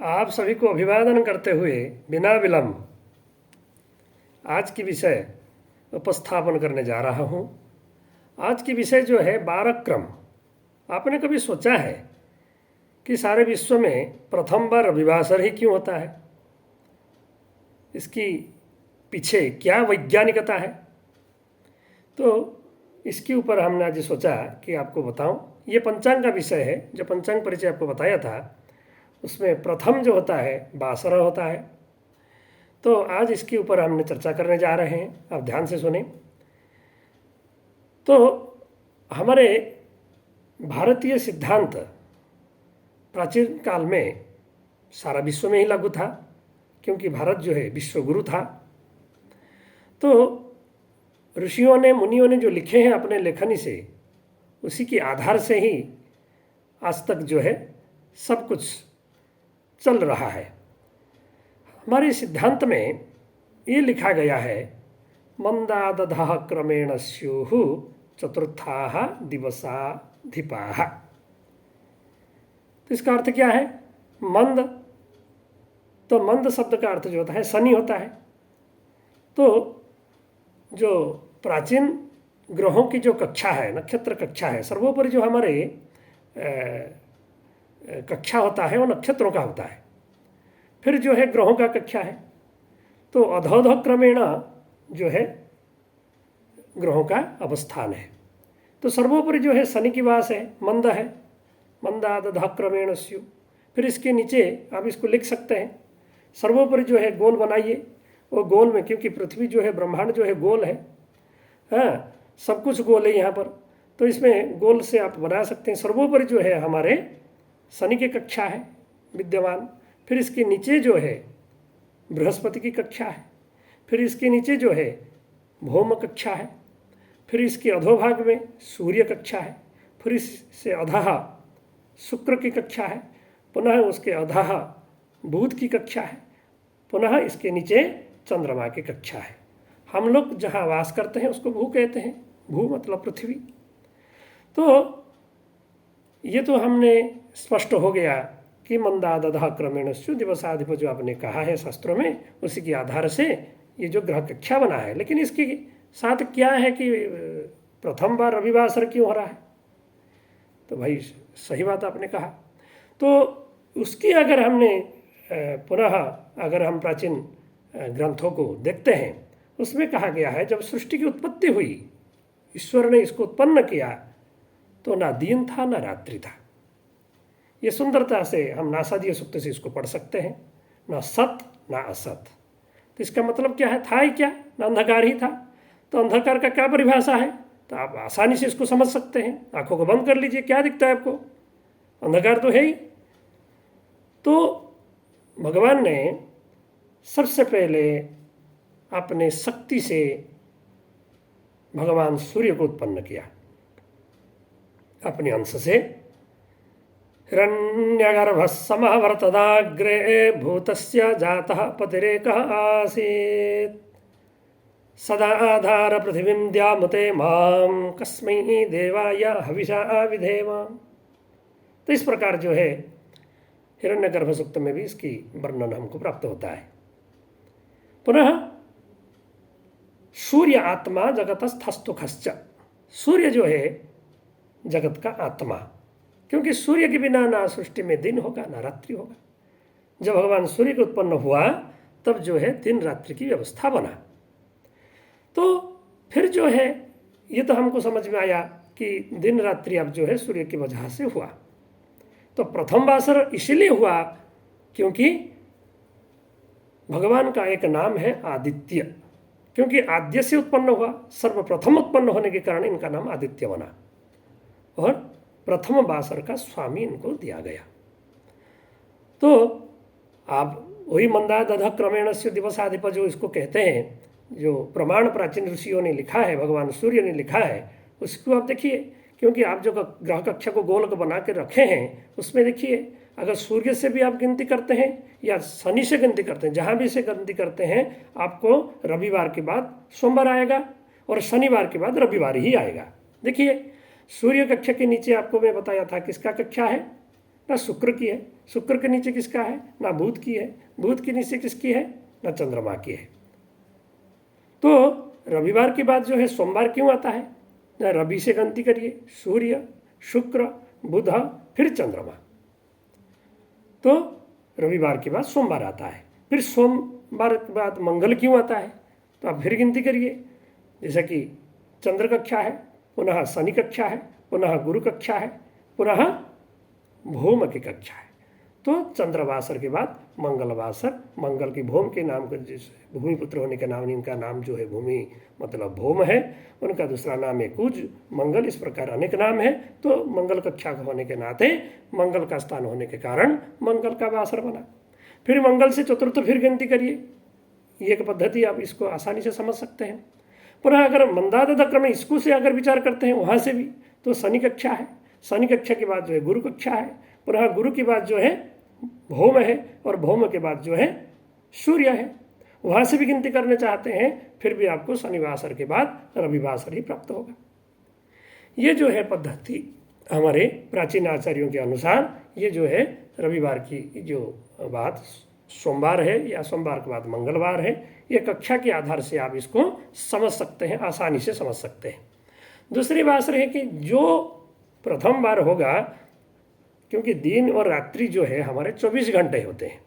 आप सभी को अभिवादन करते हुए बिना विलंब आज की विषय उपस्थापन करने जा रहा हूँ। आज की विषय जो है 12 क्रम। आपने कभी सोचा है कि सारे विश्व में प्रथम बार रविवासर ही क्यों होता है? इसकी पीछे क्या वैज्ञानिकता है? तो इसके ऊपर हमने आज सोचा कि आपको बताऊं। ये पंचांग का विषय है। जो पंचांग परिचय आपको बताया था उसमें प्रथम जो होता है बासरा होता है। तो आज इसके ऊपर हमने चर्चा करने जा रहे हैं। आप ध्यान से सुने। तो हमारे भारतीय सिद्धांत प्राचीन काल में सारा विश्व में ही लागू था, क्योंकि भारत जो है विश्व गुरु था। तो ऋषियों ने मुनियों ने जो लिखे हैं अपने लेखनी से, उसी के आधार से ही आज तक जो है सब कुछ चल रहा है। हमारे सिद्धांत में ये लिखा गया है, मंदादधः क्रमेण स्युः चतुर्थाः दिवसाधिपाः। तो इसका अर्थ क्या है? मंद, तो मंद शब्द का अर्थ जो होता है शनि होता है। तो जो प्राचीन ग्रहों की जो कक्षा है, नक्षत्र कक्षा है, सर्वोपरि जो हमारे कक्षा होता है वो नक्षत्रों का होता है। फिर जो है ग्रहों का कक्षा है। तो अधोधः क्रमेण जो है ग्रहों का अवस्थान है। तो सर्वोपरि जो है शनि की वास है, मंद है, मंदादधः क्रमेण स्युः। फिर इसके नीचे आप इसको लिख सकते हैं, सर्वोपरि जो है गोल बनाइए। वो गोल में, क्योंकि पृथ्वी जो है ब्रह्मांड जो है गोल है, हाँ सब कुछ गोल है यहाँ पर, तो इसमें गोल से आप बना सकते हैं। सर्वोपरि जो है हमारे शनि की कक्षा है विद्यमान। फिर इसके नीचे जो है बृहस्पति की कक्षा है। फिर इसके नीचे जो है भौम कक्षा है। फिर इसके अधोभाग में सूर्य कक्षा है। फिर इससे अधः शुक्र की कक्षा है। पुनः उसके अधः बुध की कक्षा है। पुनः इसके नीचे चंद्रमा की कक्षा है। हम लोग जहाँ वास करते हैं उसको भू कहते हैं। भू मतलब पृथ्वी। तो ये तो हमने स्पष्ट हो गया कि मंदादधः क्रमेण स्युः दिवसाधिप जो आपने कहा है शास्त्रों में, उसी के आधार से ये जो ग्रह कक्षा बना है। लेकिन इसके साथ क्या है कि प्रथम बार रविवासर क्यों हो रहा है? तो भाई सही बात आपने कहा। तो उसकी अगर हमने पुनः अगर हम प्राचीन ग्रंथों को देखते हैं, उसमें कहा गया है जब सृष्टि की उत्पत्ति हुई, ईश्वर ने इसको उत्पन्न किया, तो ना दिन था ना रात्रि था। ये सुंदरता से हम नासादीय सूक्त से इसको पढ़ सकते हैं, ना सत ना असत। तो इसका मतलब क्या है? था ही क्या? ना अंधकार ही था। तो अंधकार का क्या परिभाषा है? तो आप आसानी से इसको समझ सकते हैं। आंखों को बंद कर लीजिए, क्या दिखता है आपको? अंधकार तो है ही। तो भगवान ने सबसे पहले अपने शक्ति से भगवान सूर्य को उत्पन्न किया अपने अंश से। हिरण्यगर्भः समवर्तदाग्रे भूतस्य जातः पतिरेकः आसीत् सदा आधार पृथिवीं द्यामुते मां कस्मै देवाय हविषा विधेम। तो इस प्रकार जो है हिरण्यगर्भ सूक्त में भी इसकी वर्णन हमको प्राप्त होता है। पुनः सूर्य आत्मा जगतस्थस्तुखश्च। सूर्य जो है जगत का आत्मा, क्योंकि सूर्य के बिना ना सृष्टि में दिन होगा ना रात्रि होगा। जब भगवान सूर्य को उत्पन्न हुआ तब जो है दिन रात्रि की व्यवस्था बना। तो फिर जो है ये तो हमको समझ में आया कि दिन रात्रि अब जो है सूर्य की वजह से हुआ। तो प्रथम वासर इसीलिए हुआ क्योंकि भगवान का एक नाम है आदित्य, क्योंकि आद्य से उत्पन्न हुआ, सर्वप्रथम उत्पन्न होने के कारण इनका नाम आदित्य बना और प्रथम वासर का स्वामी इनको दिया गया। तो आप वही मंदादधः क्रमेण स्युः दिवसाधिप जो इसको कहते हैं, जो प्रमाण प्राचीन ऋषियों ने लिखा है, भगवान सूर्य ने लिखा है, उसको आप देखिए। क्योंकि आप जो ग्रह कक्षा को गोल बना के रखे हैं, उसमें देखिए अगर सूर्य से भी आप गिनती करते हैं या शनि से गिनती करते हैं, जहाँ भी से गिनती करते हैं, आपको रविवार के बाद सोमवार आएगा और शनिवार के बाद रविवार ही आएगा। देखिए सूर्य कक्षा के नीचे आपको मैं बताया था किसका कक्षा है? ना शुक्र की है, शुक्र के नीचे किसका है, ना बुध की है, बुध के नीचे किसकी है, ना चंद्रमा की है। तो रविवार के बाद जो है सोमवार क्यों आता है, ना रवि से गिनती करिए, सूर्य, शुक्र, बुध, फिर चंद्रमा। तो रविवार के बाद सोमवार आता है, फिर सोमवार के बाद मंगल क्यों आता है, तो आप फिर गिनती करिए, जैसा कि चंद्र कक्षा है, पुनः शनि कक्षा है, पुनः गुरु कक्षा है, पुनः भौम की कक्षा है। तो चंद्रवासर के बाद मंगलवासर, मंगल की भौम के नाम का, जैसे भूमिपुत्र होने के नाम, इनका नाम जो है भूमि मतलब भौम है, उनका दूसरा नाम है कुज, मंगल, इस प्रकार अनेक नाम है। तो मंगल कक्षा होने के नाते, मंगल का स्थान होने के कारण मंगल का वासर बना। फिर मंगल से चतुर्थ फिर गिनती करिए, ये एक पद्धति आप इसको आसानी से समझ सकते हैं। पुनः अगर मंदाद क्रम इसको से अगर विचार करते हैं वहाँ से भी, तो शनि कक्षा है, शनि कक्षा के बाद जो है गुरु कक्षा है, पुनः गुरु के बाद जो है भौम है, और भौम के बाद जो है सूर्य है। वहाँ से भी गिनती करने चाहते हैं, फिर भी आपको शनिवासर के बाद रविवासर ही प्राप्त होगा। ये जो है पद्धति हमारे प्राचीन आचार्यों के अनुसार, ये जो है रविवार की जो बात सोमवार है या सोमवार के बाद मंगलवार है, ये कक्षा के आधार से आप इसको समझ सकते हैं, आसानी से समझ सकते हैं। दूसरी बात है कि जो प्रथम बार होगा, क्योंकि दिन और रात्रि जो है हमारे 24 घंटे होते हैं,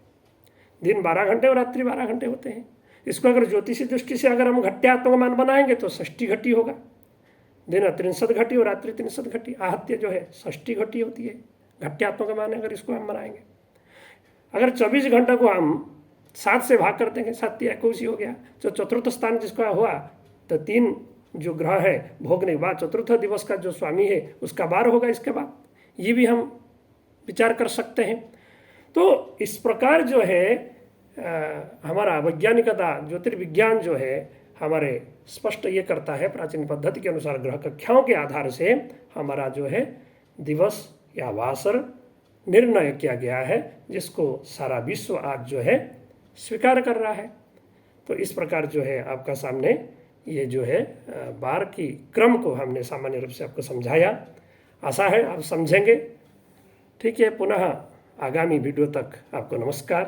दिन 12 घंटे और रात्रि 12 घंटे होते हैं। इसको अगर ज्योतिषी दृष्टि से अगर हम घट्यात्मक मान बनाएंगे तो षष्ठी घटी होगा, दिन 63 घटी और रात्रि 63 घटी, आहत्य जो है षष्ठी घटी होती है, घट्यात्मक मान अगर इसको हम बनाएंगे। अगर 24 घंटे को हम 7 से भाग कर देंगे, 7 या 21 हो गया, जो चतुर्थ स्थान जिसका हुआ, तो 3 जो ग्रह है भोगने के बाद चतुर्थ दिवस का जो स्वामी है उसका 12 होगा इसके बाद, ये भी हम विचार कर सकते हैं। तो इस प्रकार जो है हमारा वैज्ञानिकता, ज्योतिर्विज्ञान जो है हमारे स्पष्ट ये करता है, प्राचीन पद्धति के अनुसार ग्रह कक्षाओं के आधार से हमारा जो है दिवस या वासर निर्णय किया गया है, जिसको सारा विश्व आज जो है स्वीकार कर रहा है। तो इस प्रकार जो है आपका सामने ये जो है बार की क्रम को हमने सामान्य रूप से आपको समझाया। आशा है आप समझेंगे। ठीक है, पुनः आगामी वीडियो तक आपको नमस्कार।